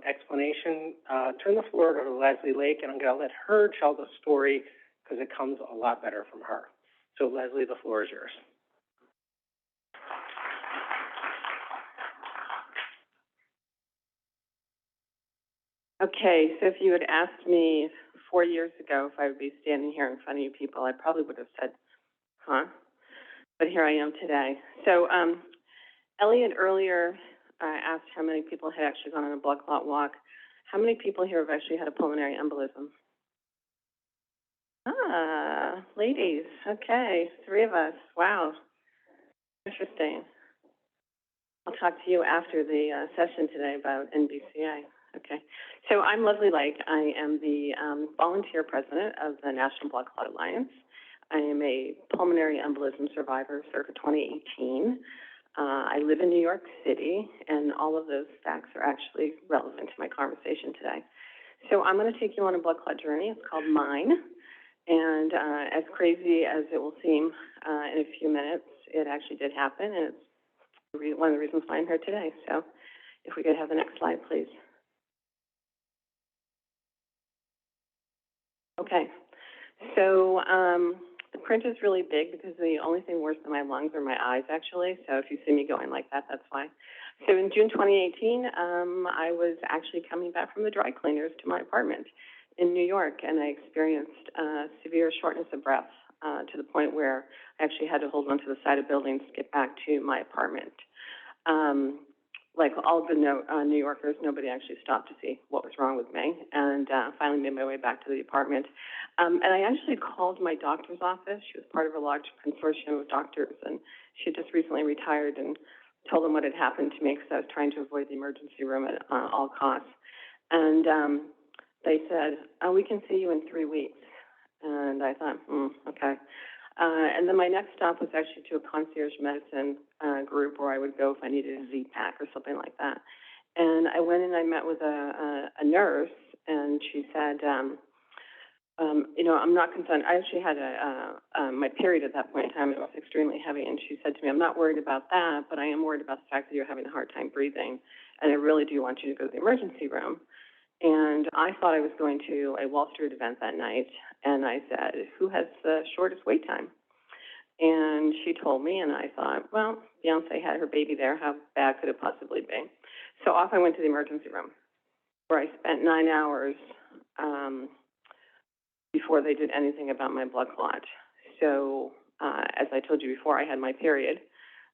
explanation, turn the floor to Leslie Lake, and I'm going to let her tell the story because it comes a lot better from her. So, Leslie, the floor is yours. Okay, so if you had asked me 4 years ago if I would be standing here in front of you people, I probably would have said, huh? But here I am today. So Elliot earlier asked how many people had actually gone on a blood clot walk. How many people here have actually had a pulmonary embolism? Ah, ladies. Okay, 3 of us. Wow. Interesting. I'll talk to you after the session today about NBCA. Okay. So I'm Leslie Lake. I am the volunteer president of the National Blood Clot Alliance. I am a pulmonary embolism survivor circa 2018. I live in New York City, and all of those facts are actually relevant to my conversation today. So I'm going to take you on a blood clot journey. It's called Mine. And as crazy as it will seem in a few minutes, it actually did happen, and it's one of the reasons why I'm here today. So if we could have the next slide, please. Okay. So the print is really big because the only thing worse than my lungs are my eyes, actually. So if you see me going like that, that's why. So in June 2018, I was actually coming back from the dry cleaners to my apartment in New York, and I experienced severe shortness of breath to the point where I actually had to hold onto the side of buildings to get back to my apartment. Like all of the New Yorkers, nobody actually stopped to see what was wrong with me, and finally made my way back to the apartment. And I actually called my doctor's office. She was part of a large consortium of doctors, and she had just recently retired, and told them what had happened to me because I was trying to avoid the emergency room at all costs. And they said, oh, we can see you in 3 weeks. And I thought, okay. And then my next stop was actually to a concierge medicine group where I would go if I needed a Z-Pack or something like that. And I went and I met with a nurse, and she said, you know, I'm not concerned. I actually had my period at that point in time. It was extremely heavy, and she said to me, I'm not worried about that, but I am worried about the fact that you're having a hard time breathing, and I really do want you to go to the emergency room. And I thought I was going to a Wall Street event that night, and I said, who has the shortest wait time? And she told me, and I thought, well, Beyonce had her baby there. How bad could it possibly be? So off I went to the emergency room, where I spent 9 hours before they did anything about my blood clot. So as I told you before, I had my period.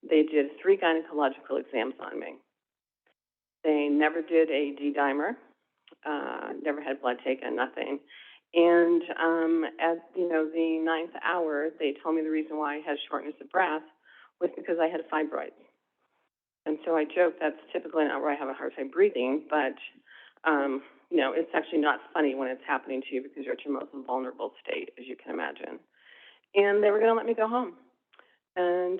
They did 3 gynecological exams on me. They never did a D-dimer. Never had blood taken, nothing. And at the 9th hour, they told me the reason why I had shortness of breath was because I had fibroids. And so I joked that's typically not where I have a hard time breathing, but it's actually not funny when it's happening to you because you're at your most vulnerable state, as you can imagine. And they were going to let me go home. And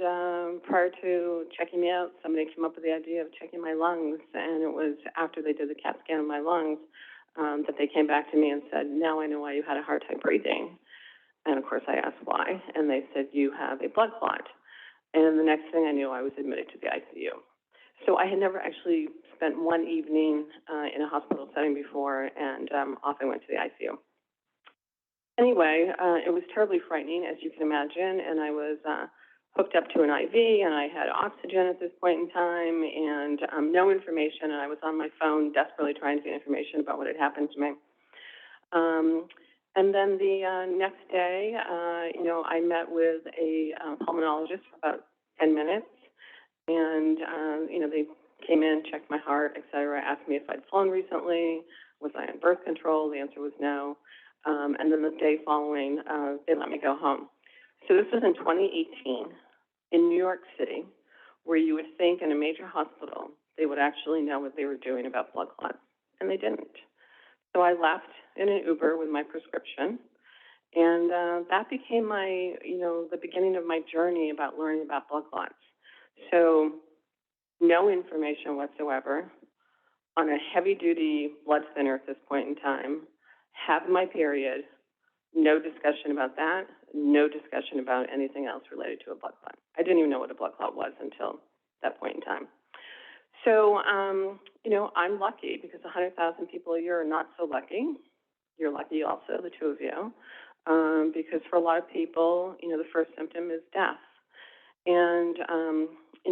prior to checking me out, somebody came up with the idea of checking my lungs, and it was after they did the CAT scan of my lungs that they came back to me and said, now I know why you had a hard time breathing. And, of course, I asked why, and they said, you have a blood clot. And the next thing I knew, I was admitted to the ICU. So I had never actually spent one evening in a hospital setting before, and off I went to the ICU. Anyway, it was terribly frightening, as you can imagine, and I was hooked up to an IV, and I had oxygen at this point in time, and no information, and I was on my phone desperately trying to get information about what had happened to me. And then the next day, I met with a pulmonologist for about 10 minutes, and, they came in, checked my heart, et cetera, asked me if I'd flown recently, was I on birth control? The answer was no. And then the day following, they let me go home. So this was in 2018 in New York City, where you would think in a major hospital they would actually know what they were doing about blood clots, and they didn't. So I left in an Uber with my prescription, and that became my, the beginning of my journey about learning about blood clots. So no information whatsoever, on a heavy-duty blood thinner at this point in time, have my period, no discussion about that, no discussion about anything else related to a blood clot. I didn't even know what a blood clot was until that point in time. So, I'm lucky because 100,000 people a year are not so lucky. You're lucky also, the two of you, because for a lot of people, the first symptom is death. And,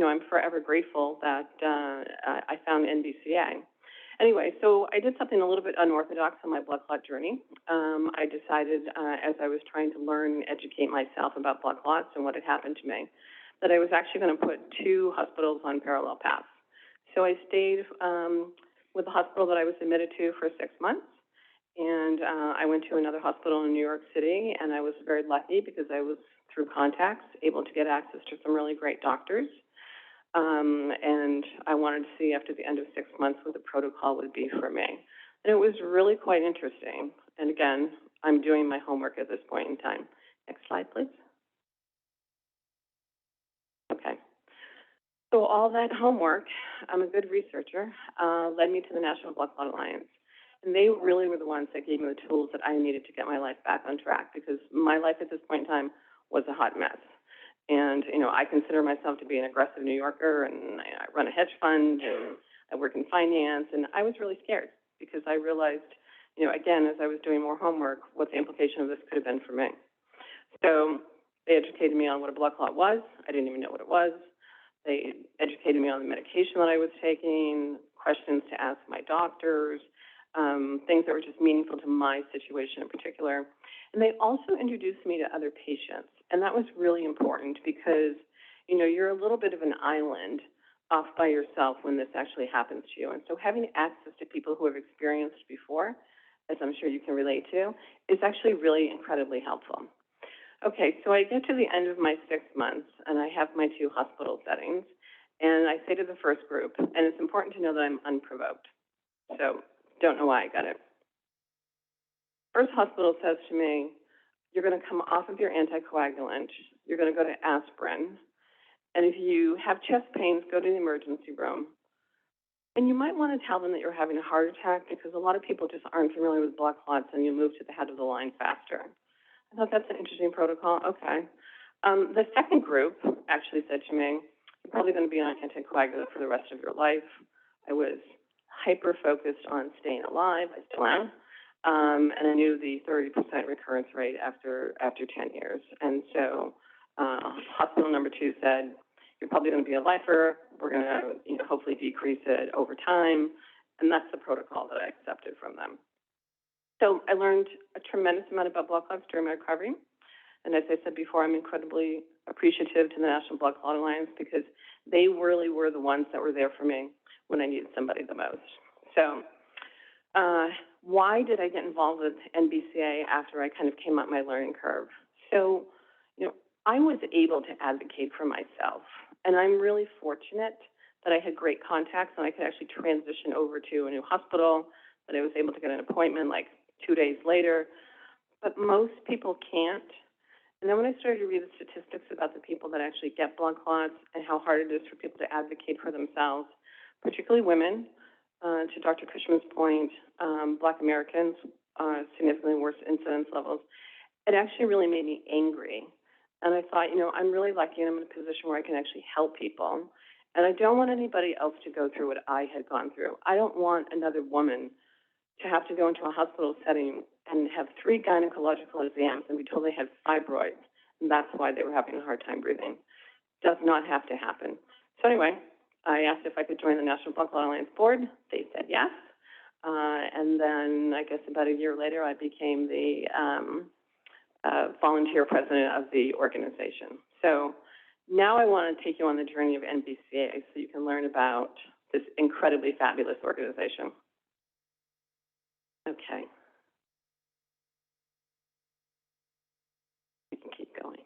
I'm forever grateful that I found NBCA. Anyway, so I did something a little bit unorthodox on my blood clot journey. I decided, as I was trying to learn and educate myself about blood clots and what had happened to me, that I was actually going to put two hospitals on parallel paths. So I stayed with the hospital that I was admitted to for 6 months, and I went to another hospital in New York City, and I was very lucky because I was, through contacts, able to get access to some really great doctors. And I wanted to see after the end of 6 months what the protocol would be for me. And it was really quite interesting. And again, I'm doing my homework at this point in time. Next slide, please. Okay. So all that homework, I'm a good researcher, led me to the National Blood Clot Alliance. And they really were the ones that gave me the tools that I needed to get my life back on track, because my life at this point in time was a hot mess. And, I consider myself to be an aggressive New Yorker, and I run a hedge fund, and I work in finance, and I was really scared because I realized, again, as I was doing more homework, what the implication of this could have been for me. So they educated me on what a blood clot was. I didn't even know what it was. They educated me on the medication that I was taking, questions to ask my doctors, things that were just meaningful to my situation in particular. And they also introduced me to other patients. And that was really important because, you're a little bit of an island off by yourself when this actually happens to you. And so having access to people who have experienced before, as I'm sure you can relate to, is actually really incredibly helpful. Okay, so I get to the end of my 6 months, and I have my two hospital settings, and I say to the first group, and it's important to know that I'm unprovoked. So don't know why I got it. First hospital says to me, you're going to come off of your anticoagulant, you're going to go to aspirin, and if you have chest pains, go to the emergency room. And you might want to tell them that you're having a heart attack because a lot of people just aren't familiar with blood clots, and you move to the head of the line faster. I thought that's an interesting protocol. Okay. The second group actually said to me, you're probably going to be on anticoagulant for the rest of your life. I was hyper-focused on staying alive. I still am. And I knew the 30% recurrence rate after 10 years. And so hospital number 2 said, you're probably going to be a lifer. We're going to hopefully decrease it over time. And that's the protocol that I accepted from them. So I learned a tremendous amount about blood clots during my recovery. And as I said before, I'm incredibly appreciative to the National Blood Clot Alliance because they really were the ones that were there for me when I needed somebody the most. So why did I get involved with NBCA after I kind of came up my learning curve? So, I was able to advocate for myself. And I'm really fortunate that I had great contacts and I could actually transition over to a new hospital, that I was able to get an appointment like 2 days later. But most people can't. And then when I started to read the statistics about the people that actually get blood clots and how hard it is for people to advocate for themselves, particularly women, to Dr. Cushman's point, Black Americans, significantly worse incidence levels, it actually really made me angry. And I thought, I'm really lucky and I'm in a position where I can actually help people. And I don't want anybody else to go through what I had gone through. I don't want another woman to have to go into a hospital setting and have 3 gynecological exams and be told they had fibroids, and that's why they were having a hard time breathing. Does not have to happen. So anyway, I asked if I could join the National Blood Clot Alliance board. They said yes. And then I guess about a year later, I became the volunteer president of the organization. So now I want to take you on the journey of NBCA so you can learn about this incredibly fabulous organization. Okay. We can keep going.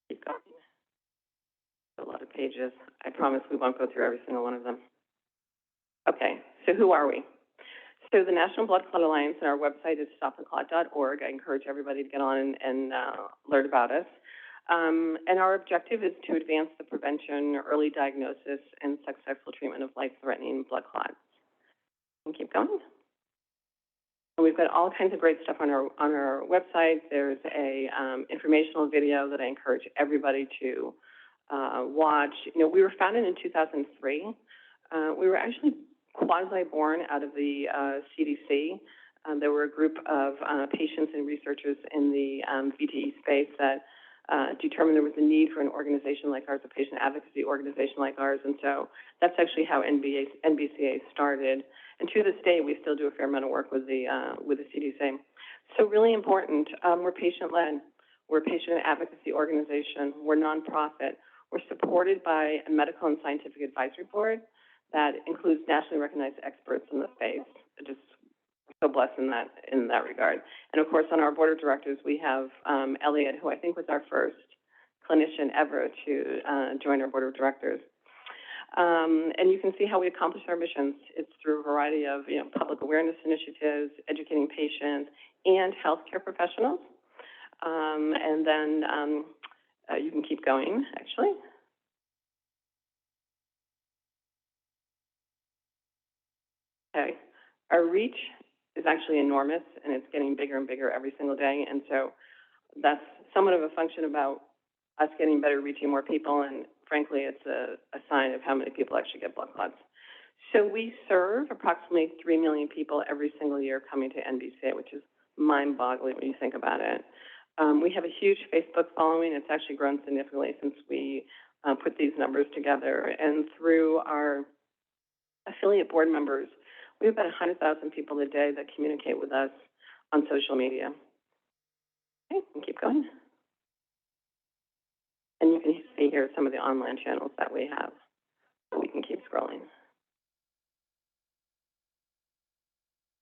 Keep going. A lot of pages. I promise we won't go through every single one of them. Okay, so who are we? So the National Blood Clot Alliance, and our website is stoptheclot.org. I encourage everybody to get on and learn about us. And our objective is to advance the prevention, early diagnosis, and successful treatment of life-threatening blood clots. And keep going. And we've got all kinds of great stuff on our website. There's a informational video that I encourage everybody to watch. You know, we were founded in 2003. We were actually quasi-born out of the CDC. There were a group of patients and researchers in the VTE space that determined there was a need for an organization like ours, a patient advocacy organization like ours, and so that's actually how NBCA started. And to this day, we still do a fair amount of work with the CDC. So really important. We're patient-led. We're a patient advocacy organization. We're nonprofit. We're supported by a medical and scientific advisory board that includes nationally recognized experts in the space. Just so blessed in that regard. And of course, on our board of directors, we have Elliot, who I think was our first clinician ever to join our board of directors. And you can see how we accomplish our missions. It's through a variety of public awareness initiatives, educating patients and healthcare professionals. And then you can keep going, actually. Okay, our reach is actually enormous, and it's getting bigger and bigger every single day. And so that's somewhat of a function about us getting better, reaching more people, and frankly, it's a sign of how many people actually get blood clots. So we serve approximately 3 million people every single year coming to NBCA, which is mind-boggling when you think about it. We have a huge Facebook following. It's actually grown significantly since we put these numbers together. And through our affiliate board members, we have about 100,000 people a day that communicate with us on social media. Okay, and keep going. And you can see here some of the online channels that we have. We can keep scrolling.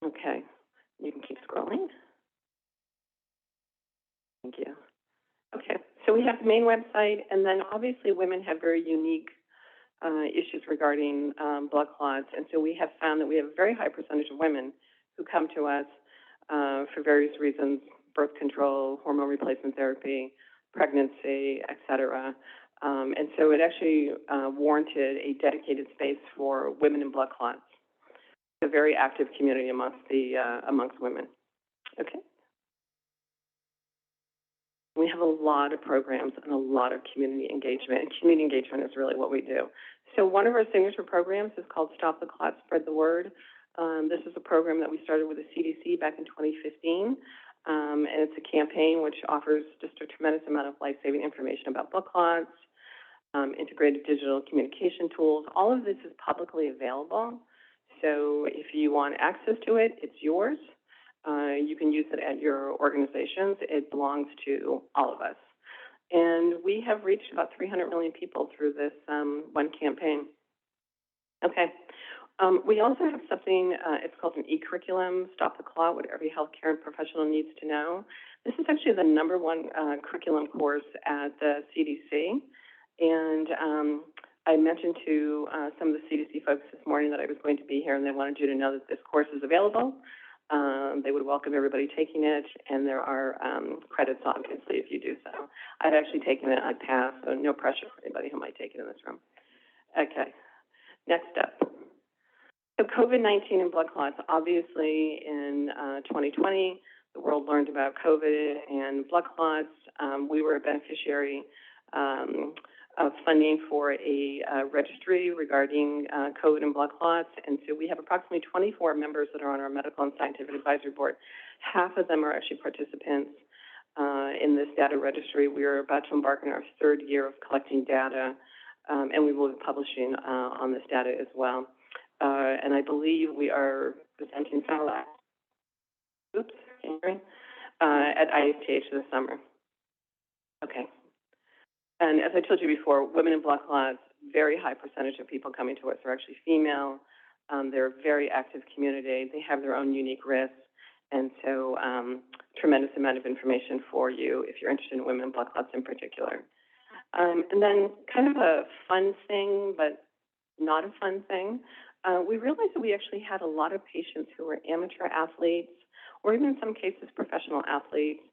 Okay, you can keep scrolling. Thank you. Okay, so we have the main website, and then obviously women have very unique issues regarding blood clots, and so we have found that we have a very high percentage of women who come to us for various reasons: birth control, hormone replacement therapy, pregnancy, et cetera. And so it actually warranted a dedicated space for women in blood clots. A very active community amongst women. Okay. We have a lot of programs and a lot of community engagement, and community engagement is really what we do. So one of our signature programs is called Stop the Clot, Spread the Word. This is a program that we started with the CDC back in 2015, and it's a campaign which offers just a tremendous amount of life-saving information about blood clots, integrated digital communication tools. All of this is publicly available, so if you want access to it, it's yours. You can use it at your organizations. It belongs to all of us. And we have reached about 300 million people through this one campaign. Okay. We also have something, it's called an e-curriculum, Stop the Clot, what every healthcare professional needs to know. This is actually the #1 curriculum course at the CDC. And I mentioned to some of the CDC folks this morning that I was going to be here, and they wanted you to know that this course is available. They would welcome everybody taking it, and there are credits, obviously, if you do so. I've actually taken it. I passed, so no pressure for anybody who might take it in this room. Okay, next up. So COVID-19 and blood clots. Obviously, in 2020, the world learned about COVID and blood clots. We were a beneficiary of funding for a registry regarding COVID and blood clots. And so we have approximately 24 members that are on our medical and scientific advisory board. Half of them are actually participants in this data registry. We are about to embark on our 3rd year of collecting data, and we will be publishing on this data as well. And I believe we are presenting some of that. Oops, can you hear me? At ISTH this summer. Okay. And as I told you before, women in blood clots, very high percentage of people coming to us are actually female. They're a very active community. They have their own unique risks. And so tremendous amount of information for you if you're interested in women in blood clots in particular. And then kind of a fun thing, but not a fun thing, we realized that we actually had a lot of patients who were amateur athletes, or even in some cases professional athletes.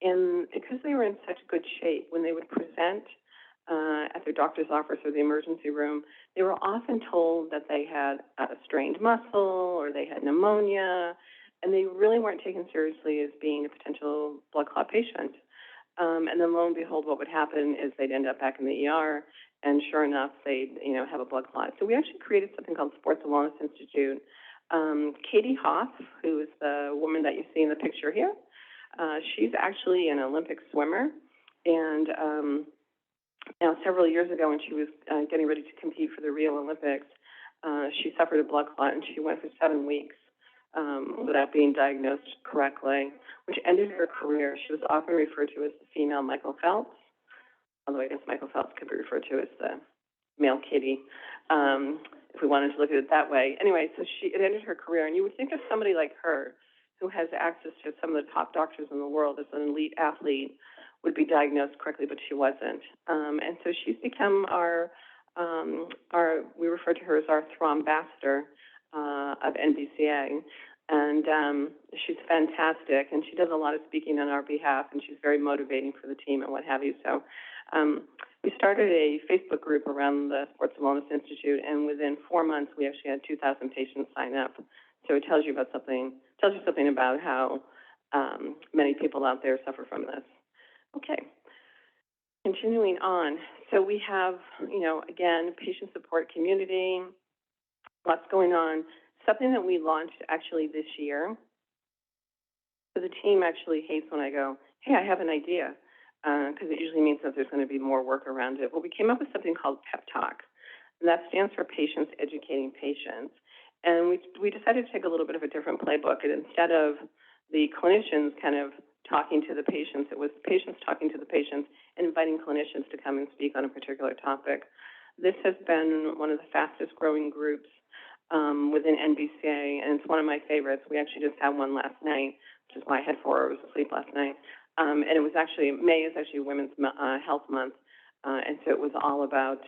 And because they were in such good shape, when they would present at their doctor's office or the emergency room, they were often told that they had a strained muscle or they had pneumonia. and they really weren't taken seriously as being a potential blood clot patient. And then lo and behold, what would happen is they'd end up back in the ER, and sure enough, they'd, have a blood clot. So we actually created something called Sports and Wellness Institute. Katie Hoff, who is the woman that you see in the picture here, she's actually an Olympic swimmer, and now several years ago when she was getting ready to compete for the Rio Olympics, she suffered a blood clot, and she went for 7 weeks without being diagnosed correctly, which ended her career. She was often referred to as the female Michael Phelps, although I guess Michael Phelps could be referred to as the male Katie, if we wanted to look at it that way. Anyway, so it ended her career, and you would think of somebody like her, who has access to some of the top doctors in the world as an elite athlete, would be diagnosed correctly, but she wasn't. And so she's become we refer to her as our thrombombassador of NBCA. And she's fantastic, and she does a lot of speaking on our behalf, and she's very motivating for the team and what have you. So we started a Facebook group around the Sports and Wellness Institute, and within 4 months, we actually had 2,000 patients sign up. So it tells you something about how many people out there suffer from this. Okay, continuing on. So we have, again, patient support community, lots going on. Something that we launched actually this year. So the team actually hates when I go, hey, I have an idea, because it usually means that there's going to be more work around it. Well, we came up with something called Pep Talk, and that stands for Patients Educating Patients. And we decided to take a little bit of a different playbook, and instead of the clinicians kind of talking to the patients, it was patients talking to the patients and inviting clinicians to come and speak on a particular topic. This has been one of the fastest growing groups within NBCA, and it's one of my favorites. We actually just had one last night, which is why I had 4 hours of sleep last night. And it was actually, May is actually Women's Health Month, and so it was all about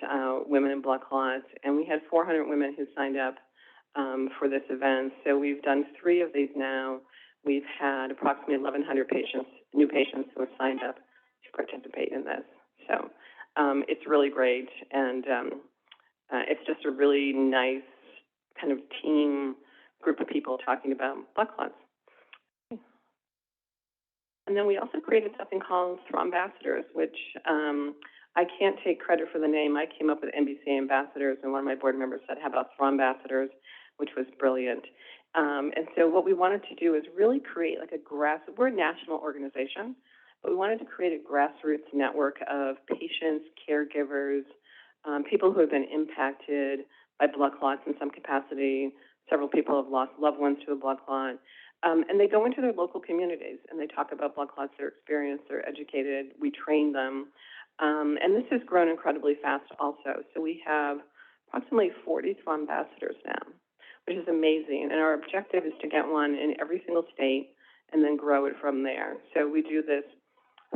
women and blood clots. And we had 400 women who signed up for this event. So we've done 3 of these now. We've had approximately 1,100 new patients who have signed up to participate in this. So it's really great, and it's just a really nice kind of team group of people talking about blood clots. And then we also created something called Thrombombassadors, which I can't take credit for the name. I came up with NBCA ambassadors, and one of my board members said, how about Thrombombassadors, which was brilliant. And so what we wanted to do is really create like we're a national organization, but we wanted to create a grassroots network of patients, caregivers, people who have been impacted by blood clots in some capacity. Several people have lost loved ones to a blood clot. And they go into their local communities and they talk about blood clots, their experience, they're educated, we train them. And this has grown incredibly fast also. So we have approximately 40 ambassadors now, which is amazing. And our objective is to get one in every single state and then grow it from there. So we do this,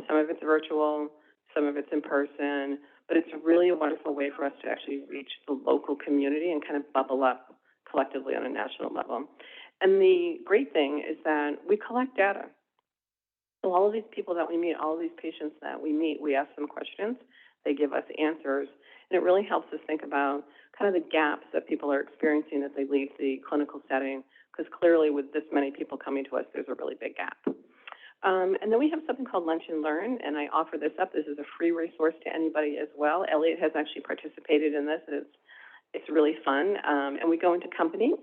some of it's virtual, some of it's in person, but it's really a wonderful way for us to actually reach the local community and kind of bubble up collectively on a national level. And the great thing is that we collect data. So all of these people that we meet, all of these patients that we meet, we ask them questions, they give us answers, and it really helps us think about kind of the gaps that people are experiencing as they leave the clinical setting, because clearly with this many people coming to us, there's a really big gap. And then we have something called Lunch and Learn, and I offer this up. This is a free resource to anybody as well. Elliot has actually participated in this, and it's really fun. And we go into companies,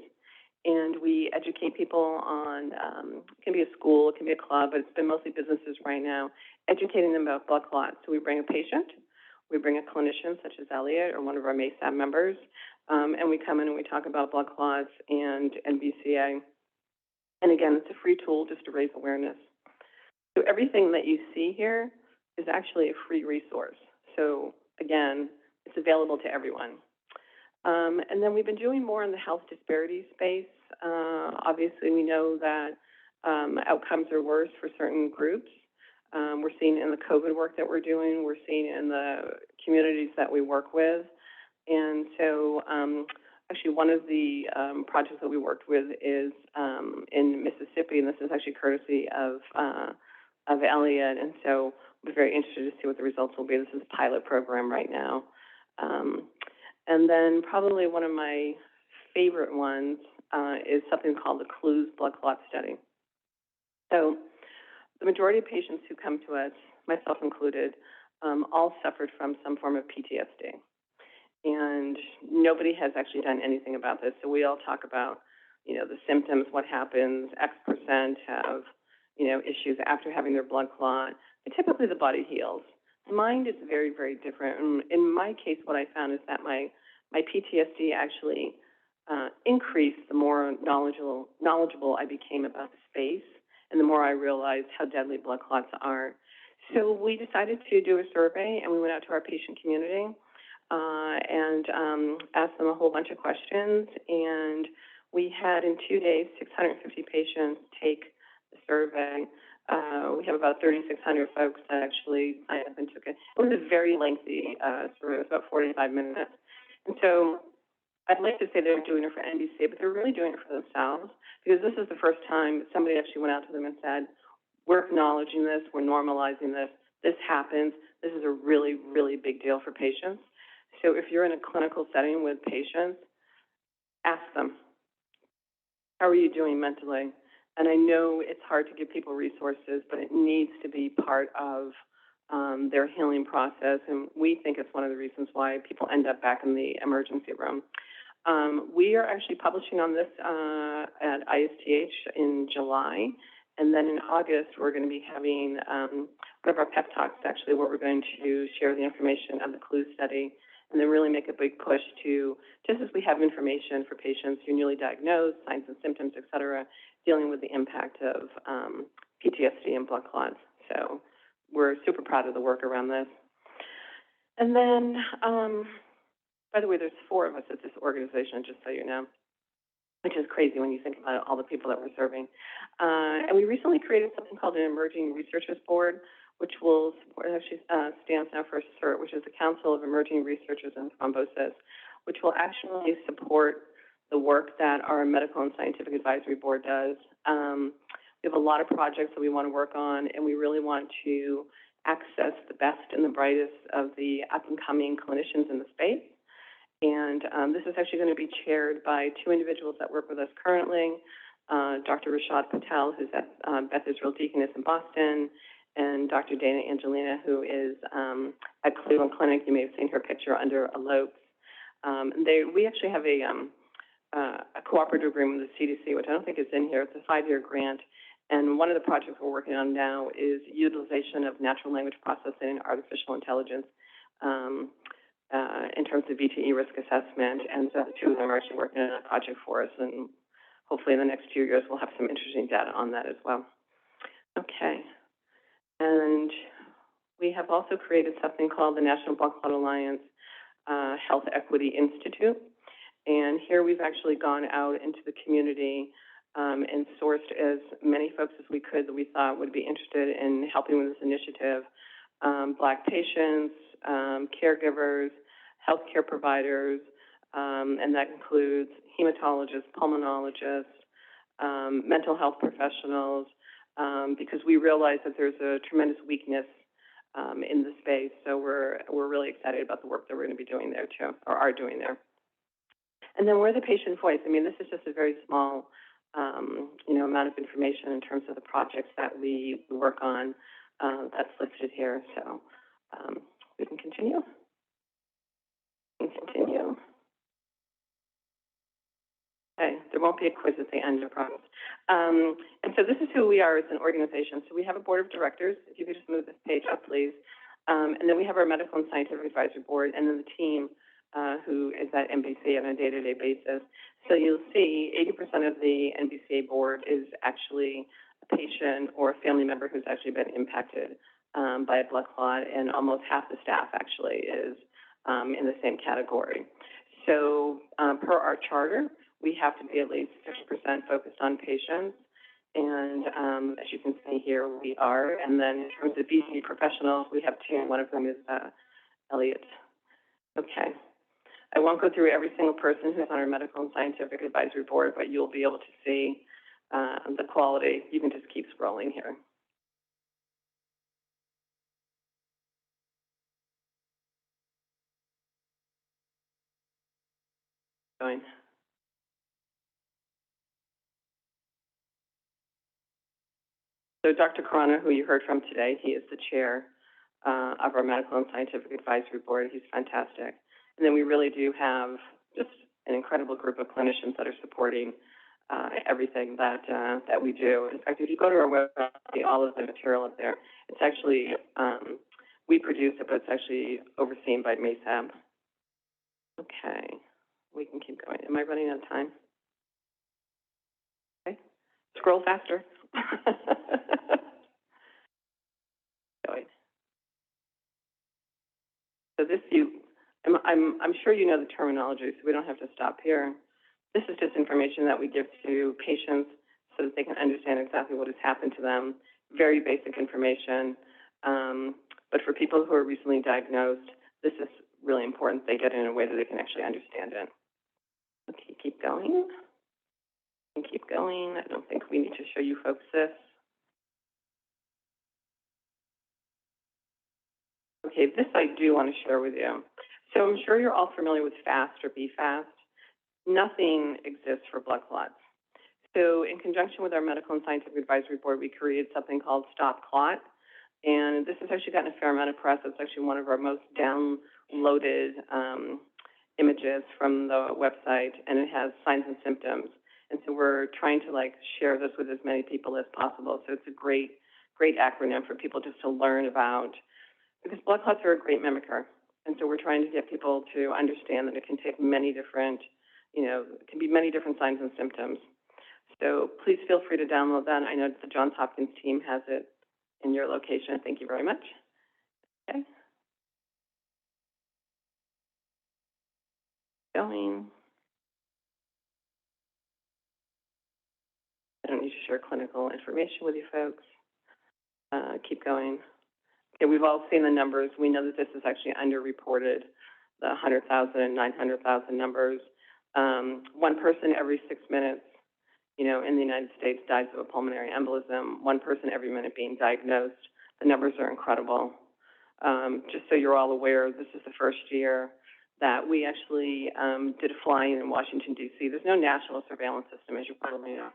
and we educate people on, it can be a school, it can be a club, but it's been mostly businesses right now, educating them about blood clots. So we bring a patient, we bring a clinician such as Elliot or one of our MASAB members, and we come in and we talk about blood clots and NBCA. And again, it's a free tool just to raise awareness. So everything that you see here is actually a free resource. So again, it's available to everyone. And then we've been doing more in the health disparity space. Obviously, we know that outcomes are worse for certain groups. We're seeing in the COVID work that we're doing. We're seeing in the communities that we work with. And so actually one of the projects that we worked with is in Mississippi, and this is actually courtesy of Elliot. And so we're very interested to see what the results will be. This is a pilot program right now. And then probably one of my favorite ones is something called the Clues blood clot study. So the majority of patients who come to us, myself included, all suffered from some form of PTSD. And nobody has actually done anything about this. So we all talk about, the symptoms, what happens, X% have, issues after having their blood clot. But typically the body heals. The mind is very, very different. And in my case, what I found is that my PTSD actually increased the more knowledgeable I became about the space, and the more I realized how deadly blood clots are. So we decided to do a survey, and we went out to our patient community and asked them a whole bunch of questions. And we had, in 2 days, 650 patients take the survey. We have about 3,600 folks that actually signed up and took it. It was a very lengthy survey. It was about 45 minutes. And so I'd like to say they're doing it for NBC, but they're really doing it for themselves, because this is the first time somebody actually went out to them and said, we're acknowledging this, we're normalizing this happens, this is a really, really big deal for patients. So if you're in a clinical setting with patients, ask them, how are you doing mentally? And I know it's hard to give people resources, but it needs to be part of their healing process, and we think it's one of the reasons why people end up back in the emergency room. We are actually publishing on this at ISTH in July, and then in August we're going to be having one of our pep talks, actually, where we're going to share the information of the Clues study, and then really make a big push to, just as we have information for patients who are newly diagnosed, signs and symptoms, et cetera, dealing with the impact of PTSD and blood clots. So we're super proud of the work around this. And then, by the way, there's 4 of us at this organization, just so you know, which is crazy when you think about all the people that we're serving. And we recently created something called an Emerging Researchers Board, which will support, actually stands now for CERT, which is the Council of Emerging Researchers in Thrombosis, which will actually support the work that our Medical and Scientific Advisory Board does. We have a lot of projects that we want to work on, and we really want to access the best and the brightest of the up-and-coming clinicians in the space. And this is actually going to be chaired by 2 individuals that work with us currently, Dr. Rashad Patel, who's at Beth Israel Deaconess in Boston, and Dr. Dana Angelina, who is at Cleveland Clinic. You may have seen her picture under a lobe. We actually have a cooperative agreement with the CDC, which I don't think is in here. It's a 5-year grant. And one of the projects we're working on now is utilization of natural language processing and artificial intelligence in terms of VTE risk assessment. And so the 2 of them are actually working on a project for us. And hopefully in the next 2 years, we'll have some interesting data on that as well. Okay. And we have also created something called the National Blood Clot Alliance Health Equity Institute. And here we've actually gone out into the community and sourced as many folks as we could that we thought would be interested in helping with this initiative. Black patients, caregivers, healthcare providers, and that includes hematologists, pulmonologists, mental health professionals, because we realize that there's a tremendous weakness in the space. So we're really excited about the work that we're going to be doing there too, or are doing there. And then we're the patient voice. I mean, this is just a very small, amount of information in terms of the projects that we work on that's listed here. So we can continue. Okay, there won't be a quiz at the end, I promise. And so this is who we are as an organization. So we have a board of directors. If you could just move this page up, please. And then we have our Medical and Scientific Advisory Board, and then the team who is at NBC on a day-to-day basis. So you'll see 80% of the NBCA board is actually a patient or a family member who's actually been impacted by a blood clot, and almost half the staff actually is in the same category. So per our charter, we have to be at least 50% focused on patients. And as you can see here, we are. And then in terms of VC professionals, we have 2. One of them is Elliot. Okay. I won't go through every single person who's on our Medical and Scientific Advisory Board, but you'll be able to see the quality. You can just keep scrolling here. Going. So Dr. Corona, who you heard from today, he is the chair of our Medical and Scientific Advisory Board. He's fantastic. And then we really do have just an incredible group of clinicians that are supporting everything that we do. In fact, if you go to our website, see all of the material up there. It's actually, we produce it, but it's actually overseen by MASAB. Okay, we can keep going. Am I running out of time? Okay, scroll faster. Going. So this I'm sure you know the terminology, so we don't have to stop here. This is just information that we give to patients so that they can understand exactly what has happened to them. Very basic information. But for people who are recently diagnosed, this is really important. They get it in a way that they can actually understand it. Okay, keep going. And keep going. I don't think we need to show you folks this. Okay, this I do want to share with you. So I'm sure you're all familiar with FAST or BFAST. Nothing exists for blood clots. So in conjunction with our Medical and Scientific Advisory Board, we created something called Stop Clot. And this has actually gotten a fair amount of press. It's actually one of our most downloaded images from the website, and it has signs and symptoms. And so we're trying to share this with as many people as possible. So it's a great acronym for people just to learn about, because blood clots are a great mimicker. And so we're trying to get people to understand that it can take many different, it can be many different signs and symptoms. So please feel free to download that. I know the Johns Hopkins team has it in your location. Thank you very much. Okay. Going. I don't need to share clinical information with you folks. Keep going. Okay, we've all seen the numbers. We know that this is actually underreported, the 100,000 and 900,000 numbers. 1 person every 6 minutes, in the United States dies of a pulmonary embolism. 1 person every minute being diagnosed. The numbers are incredible. Just so you're all aware, this is the first year that we actually did a fly-in in Washington, D.C. There's no national surveillance system, as you probably know.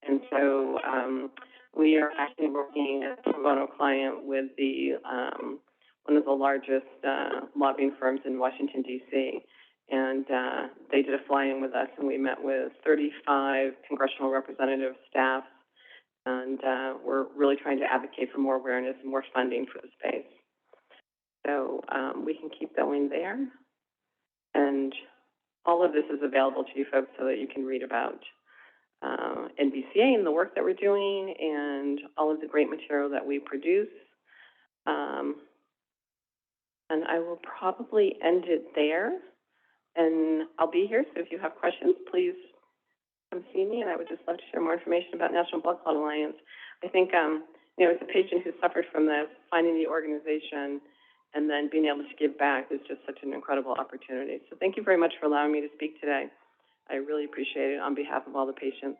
And so we are actually working as a pro bono client with the one of the largest lobbying firms in Washington, D.C., and they did a fly-in with us, and we met with 35 congressional representative staff, and we're really trying to advocate for more awareness and more funding for the space. So we can keep going there, and all of this is available to you folks so that you can read about NBCA and the work that we're doing and all of the great material that we produce. And I will probably end it there. And I'll be here, so if you have questions, please come see me. And I would just love to share more information about National Blood Clot Alliance. I think, as a patient who suffered from this, finding the organization and then being able to give back is just such an incredible opportunity. So thank you very much for allowing me to speak today. I really appreciate it on behalf of all the patients.